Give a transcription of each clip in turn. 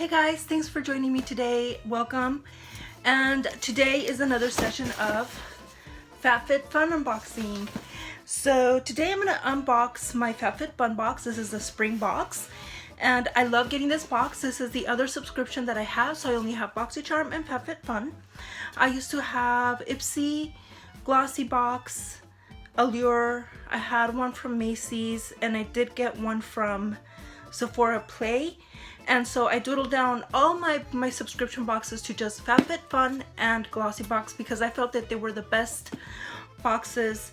Hey guys, thanks for joining me today. Welcome. And today is another session of FabFitFun unboxing. So today I'm going to unbox my FabFitFun box. This is the spring box. And I love getting this box. This is the other subscription that I have. So I only have BoxyCharm and FabFitFun. I used to have Ipsy, Glossy Box, Allure. I had one from Macy's and I did get one from Sephora Play. And so I doodled down all my subscription boxes to just FabFitFun and Glossy Box because I felt that they were the best boxes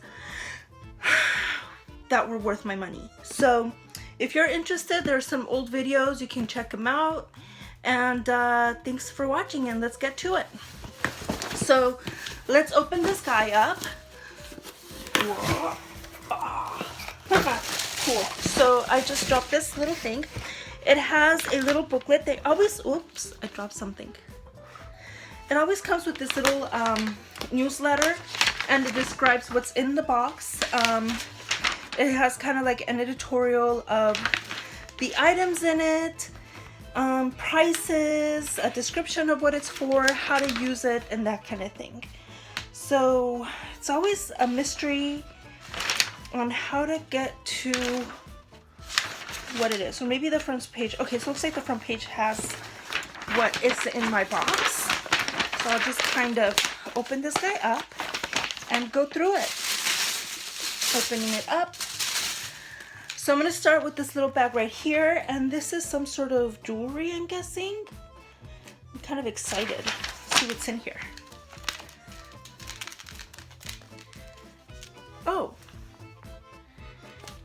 that were worth my money. So if you're interested, there's some old videos, you can check them out. And thanks for watching, and let's get to it. So let's open this guy up. Whoa. Cool. So I just dropped this little thing. It has a little booklet. They always, oops, I dropped something. It always comes with this little newsletter, and it describes what's in the box. It has kind of like an editorial of the items in it, prices, a description of what it's for, how to use it, and that kind of thing. So it's always a mystery on how to get to what it is. So maybe the front page. Okay, so it looks like the front page has what is in my box. So I'll just kind of open this guy up and go through it. Opening it up. So I'm going to start with this little bag right here, and this is some sort of jewelry, I'm guessing. I'm kind of excited to see what's in here. Oh,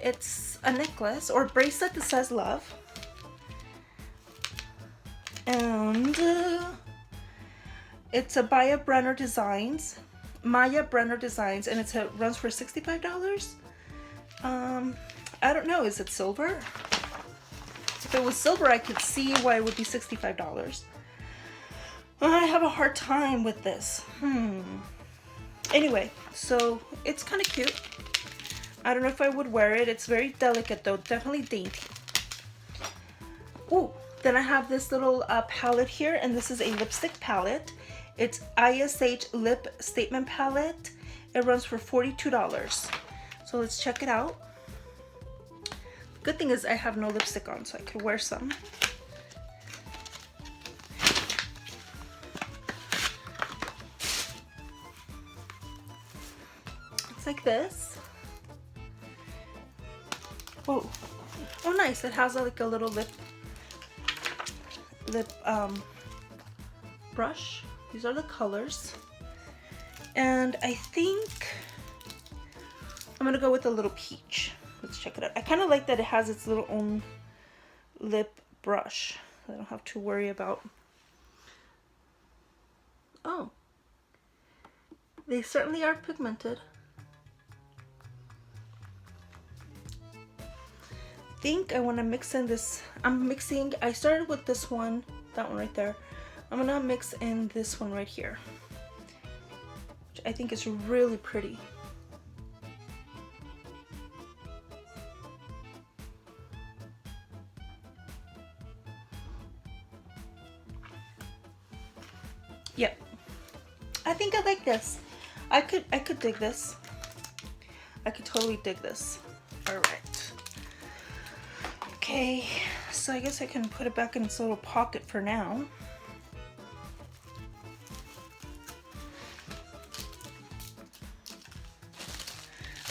it's a necklace or bracelet that says love, and it's a Maya Brenner Designs, and it runs for $65. I don't know, is it silver? If it was silver, I could see why it would be $65. I have a hard time with this. Anyway, so it's kind of cute. I don't know if I would wear it. It's very delicate though, definitely dainty. Ooh, then I have this little palette here, and this is a lipstick palette. It's ISH Lip Statement Palette. It runs for $42. So let's check it out. Good thing is I have no lipstick on, so I could wear some. It's like this. Whoa. Oh nice, it has like a little lip brush. These are the colors. And I think I'm gonna go with a little peach. Let's check it out. I kind of like that it has its little own lip brush. I don't have to worry about. Oh, they certainly are pigmented. I think I want to mix in this. I started with this one, that one right there. I'm gonna mix in this one right here, which I think is really pretty. Yep, I think I like this. I could dig this. I could totally dig this. All right. Okay, so I guess I can put it back in its little pocket for now.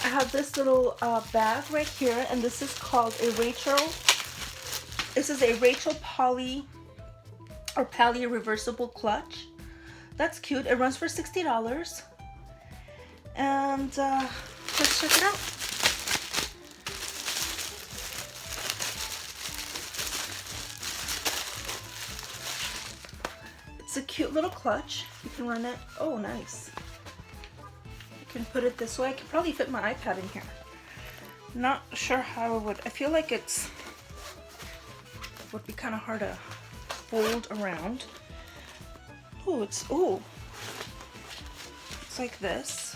I have this little bag right here, and this is called a Rachel. This is a Rachel Pally reversible clutch. That's cute. It runs for $60. And let's check it out. It's a cute little clutch. You can run it. Oh, nice. You can put it this way. I could probably fit my iPad in here. Not sure how it would. I feel like would be kind of hard to fold around. Oh, it's like this.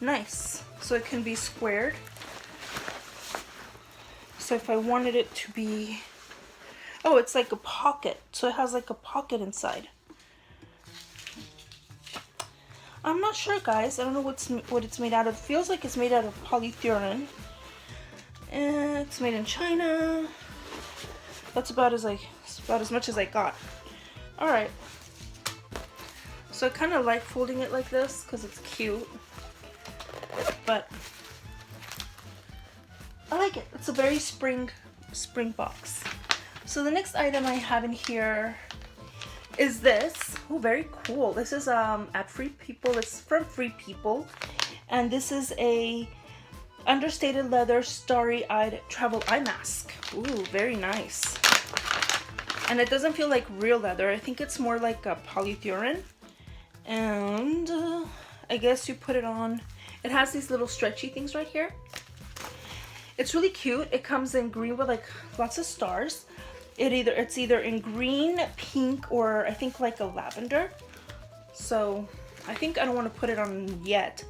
Nice. So it can be squared. So if I wanted it to be Oh, it's like a pocket. So it has like a pocket inside. I'm not sure, guys. I don't know what it's made out of. It feels like it's made out of polyurethane. And it's made in China. That's about as much as I got. All right. So I kind of like folding it like this because it's cute. But I like it. It's a very spring box. So the next item I have in here is this. Oh, very cool. This is at Free People. It's from Free People, and this is a understated leather starry-eyed travel eye mask. Ooh, very nice. And it doesn't feel like real leather. I think it's more like a polyurethane. And I guess you put it on. It has these little stretchy things right here. It's really cute. It comes in green with like lots of stars. It's either in green, pink, or I think like a lavender. So I think I don't want to put it on yet.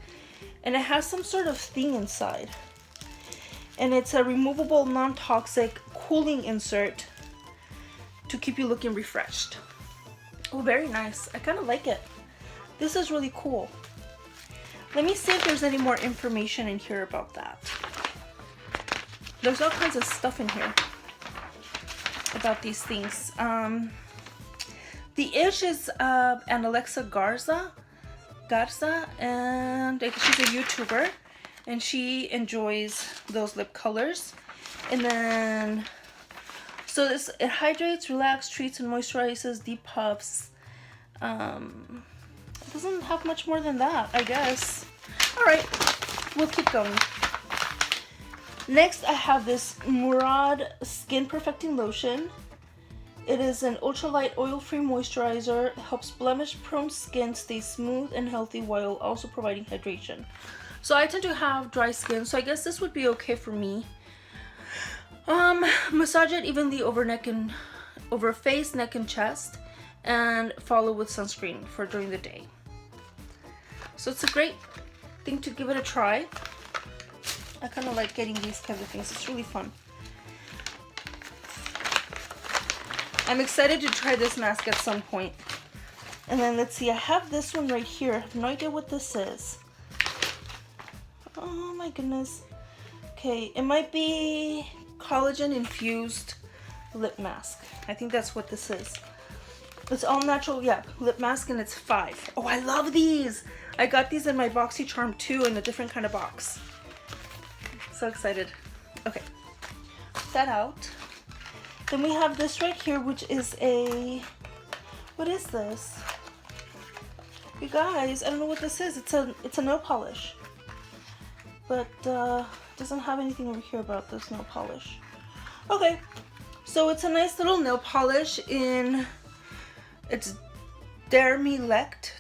And it has some sort of thing inside. And it's a removable, non-toxic cooling insert to keep you looking refreshed. Oh, very nice. I kind of like it. This is really cool. Let me see if there's any more information in here about that. There's all kinds of stuff in here about these things. The ish is an Alexa Garza, and she's a YouTuber, and she enjoys those lip colors. And then, so it hydrates, relaxes, treats, and moisturizes, depuffs. It doesn't have much more than that, I guess. All right, we'll keep going. Next, I have this Murad Skin Perfecting Lotion. It is an ultralight oil-free moisturizer. It helps blemish-prone skin stay smooth and healthy while also providing hydration. So I tend to have dry skin, so I guess this would be okay for me. Massage it evenly over face, neck, and chest, and follow with sunscreen for during the day. So it's a great thing to give it a try. I kind of like getting these kinds of things. It's really fun. I'm excited to try this mask at some point. And then let's see, I have this one right here. I have no idea what this is. Oh my goodness. Okay, it might be collagen infused lip mask. I think that's what this is. It's all natural, yeah, lip mask, and it's 5. Oh, I love these. I got these in my BoxyCharm too, in a different kind of box. So excited. Okay, put that out. Then we have this right here, which is what is this? You guys, I don't know what this is. It's a nail polish, but doesn't have anything over here about this nail polish. Okay, so it's a nice little nail polish it's Dermilect,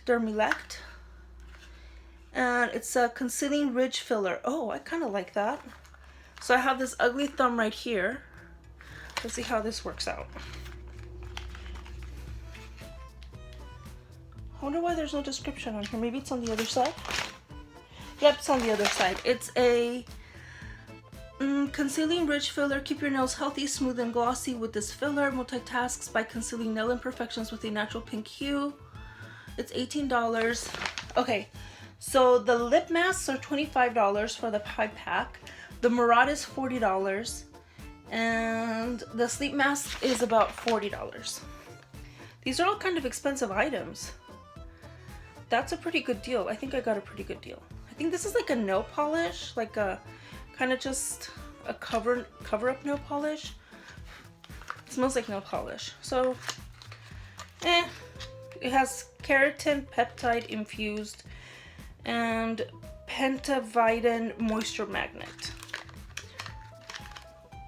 and it's a concealing ridge filler. Oh, I kind of like that. So I have this ugly thumb right here. Let's see how this works out. I wonder why there's no description on here. Maybe it's on the other side? Yep, it's on the other side. It's a concealing ridge filler. Keep your nails healthy, smooth, and glossy with this filler. Multitasks by concealing nail imperfections with a natural pink hue. It's $18. Okay, so the lip masks are $25 for the pie pack. The Murad is $40. And the sleep mask is about $40. These are all kind of expensive items. That's a pretty good deal. I think I got a pretty good deal. I think this is like a nail polish, like a kind of just a cover up nail polish. It smells like nail polish. So, it has keratin peptide infused and pentavitin moisture magnet.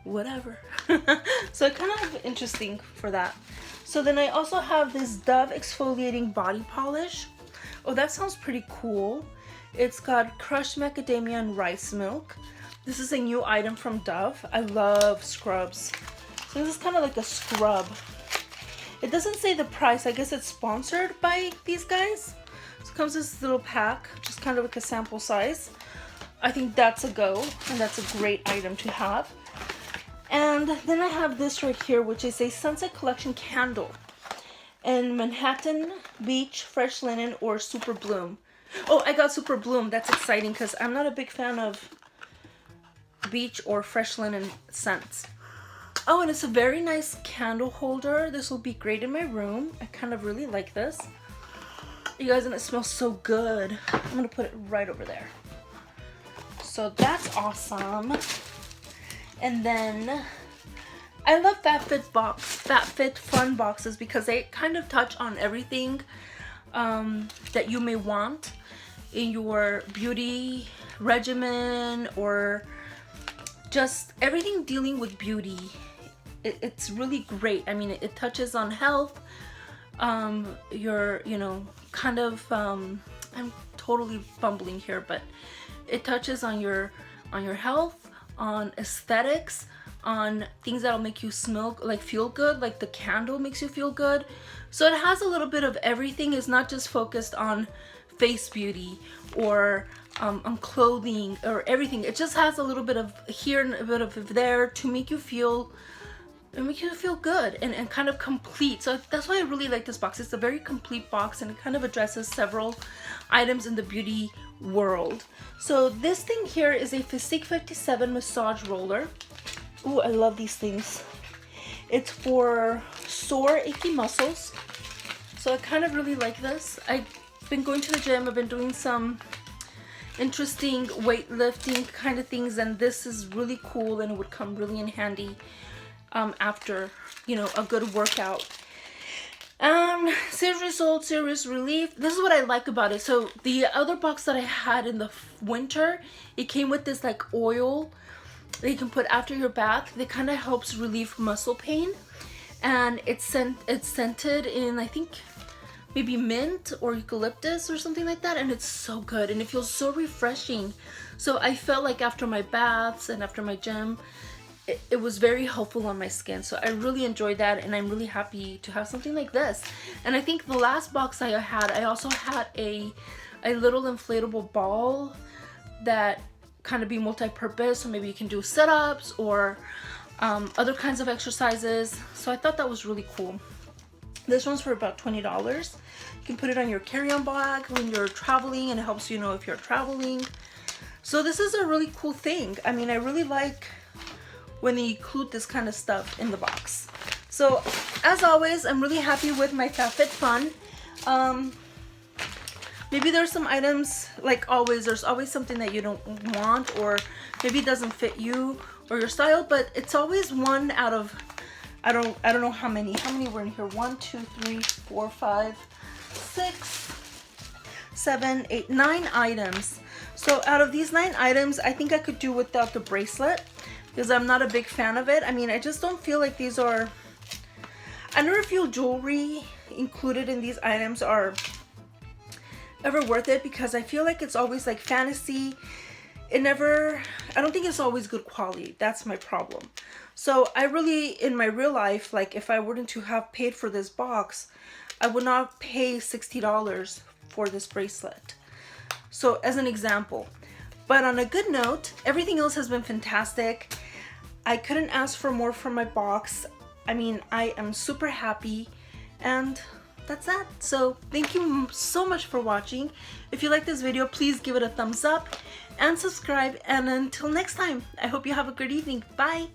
Whatever. So kind of interesting for that. So then I also have this Dove exfoliating body polish. Oh, that sounds pretty cool. It's got crushed macadamia and rice milk. This is a new item from Dove. I love scrubs. So this is kind of like a scrub. It doesn't say the price. I guess it's sponsored by these guys. So it comes in this little pack, just kind of like a sample size. I think that's a go, and that's a great item to have. And then I have this right here, which is a Sunset Collection candle in Manhattan Beach, Fresh Linen, or Super Bloom. Oh, I got Super Bloom. That's exciting because I'm not a big fan of beach or fresh linen scents. Oh, and it's a very nice candle holder. This will be great in my room. I kind of really like this. You guys, and it smells so good. I'm gonna put it right over there. So that's awesome. And then I love FabFitFun boxes because they kind of touch on everything that you may want in your beauty regimen, or just everything dealing with beauty. It's really great. I mean, it touches on health, your, you know, kind of, I'm totally fumbling here, but it touches on your health, on aesthetics, on things that'll make you smell, like feel good, like the candle makes you feel good. So it has a little bit of everything. It's not just focused on face beauty or on clothing or everything. It just has a little bit of here and a bit of there to make you feel good and kind of complete. So that's why I really like this box. It's a very complete box, and it kind of addresses several items in the beauty world. So this thing here is a Physique 57 massage roller. Ooh, I love these things. It's for sore, achy muscles. So I kind of really like this. I've been going to the gym. I've been doing some interesting weightlifting kind of things, and this is really cool, and it would come really in handy after, you know, a good workout. Serious result, serious relief. This is what I like about it. So the other box that I had in the winter, it came with this like oil that you can put after your bath. That kind of helps relieve muscle pain, and it's scented in, I think, maybe mint or eucalyptus or something like that, and it's so good and it feels so refreshing. So I felt like after my baths and after my gym, it was very helpful on my skin. So I really enjoyed that, and I'm really happy to have something like this. And I think the last box I had, I also had a little inflatable ball that kind of be multi-purpose, so maybe you can do sit-ups or other kinds of exercises. So I thought that was really cool. This one's for about $20. You can put it on your carry-on bag when you're traveling, and it helps you know if you're traveling. So this is a really cool thing. I mean, I really like when they include this kind of stuff in the box. So as always, I'm really happy with my FabFitFun. Maybe there's some items, like always, there's always something that you don't want, or maybe it doesn't fit you or your style, but it's always one out of, I don't know how many were in here. 1, 2, 3, 4, 5, 6, 7, 8, 9 items. So out of these 9 items, I think I could do without the bracelet, because I'm not a big fan of it. I mean, I just don't feel like these are, I never feel jewelry included in these items are ever worth it, because I feel like it's always like fantasy. I don't think it's always good quality. That's my problem. So I really, in my real life, like if I weren't to have paid for this box, I would not pay $60 for this bracelet. So as an example. But on a good note, everything else has been fantastic. I couldn't ask for more from my box. I mean, I am super happy, and that's that. So thank you so much for watching. If you like this video, please give it a thumbs up and subscribe. And until next time, I hope you have a good evening. Bye.